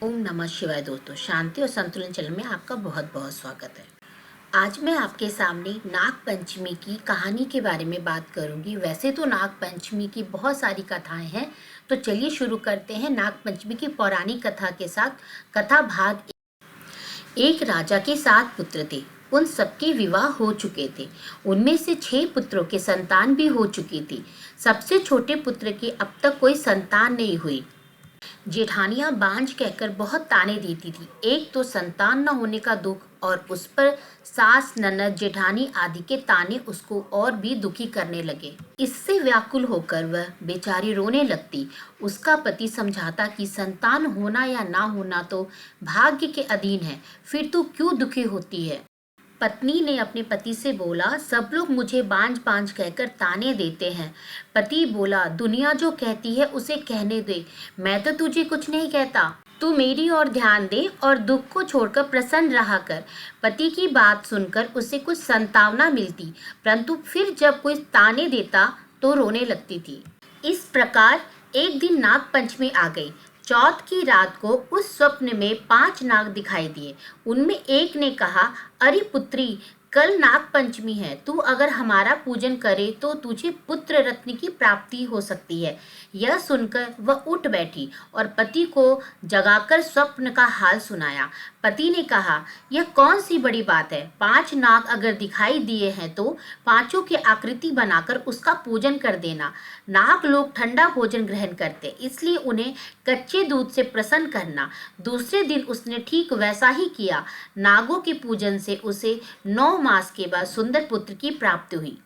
ओम नमः शिवाय। दोस्तों, शांति और संतुलन चैनल में आपका बहुत बहुत स्वागत है। आज मैं आपके सामने नाग पंचमी की कहानी के बारे में बात करूंगी। वैसे तो नाग पंचमी की बहुत सारी कथाएं हैं, तो चलिए शुरू करते हैं नाग पंचमी की पौराणिक कथा के साथ। कथा भाग एक राजा के 7 पुत्र थे। उन सबके विवाह हो चुके थे। उनमें से 6 पुत्रों के संतान भी हो चुकी थी। सबसे छोटे पुत्र की अब तक कोई संतान नहीं हुई। जेठानियां बांझ कहकर बहुत ताने देती थी। एक तो संतान न होने का दुख, और उस पर सास, ननद, जेठानी आदि के ताने उसको और भी दुखी करने लगे। इससे व्याकुल होकर वह बेचारी रोने लगती। उसका पति समझाता कि संतान होना या ना होना तो भाग्य के अधीन है, फिर तू क्यों दुखी होती है। पत्नी ने अपने पति से बोला, सब लोग मुझे बांझ बांझ कहकर ताने देते हैं। पति बोला, दुनिया जो कहती है उसे कहने दे, मैं तो तुझे कुछ नहीं कहता। तू मेरी ओर ध्यान दे और दुख को छोड़कर प्रसन्न रहा कर। पति की बात सुनकर उसे कुछ सांत्वना मिलती, परंतु फिर जब कोई ताने देता तो रोने लगती थी। इस प्रकार एक दिन नाग पंचमी आ गई। चौथ की रात को उस स्वप्न में 5 नाग दिखाई दिए। उनमें एक ने कहा, अरे पुत्री, कल नाग पंचमी है, तू अगर हमारा पूजन करे तो तुझे पुत्र रत्न की प्राप्ति हो सकती है। यह सुनकर वह उठ बैठी और पति को जगाकर स्वप्न का हाल सुनाया। पति ने कहा, यह कौन सी बड़ी बात है। 5 नाग अगर दिखाई दिए हैं तो 5 की आकृति बनाकर उसका पूजन कर देना। नाग लोग ठंडा भोजन ग्रहण करते, इसलिए उन्हें कच्चे दूध से प्रसन्न करना। दूसरे दिन उसने ठीक वैसा ही किया। नागों के पूजन से उसे 9 मास के बाद सुंदर पुत्र की प्राप्ति हुई।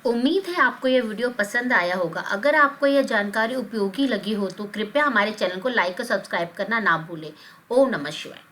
उम्मीद है आपको यह वीडियो पसंद आया होगा। अगर आपको यह जानकारी उपयोगी लगी हो तो कृपया हमारे चैनल को लाइक और सब्सक्राइब करना ना भूलें। ओम नमः शिवाय।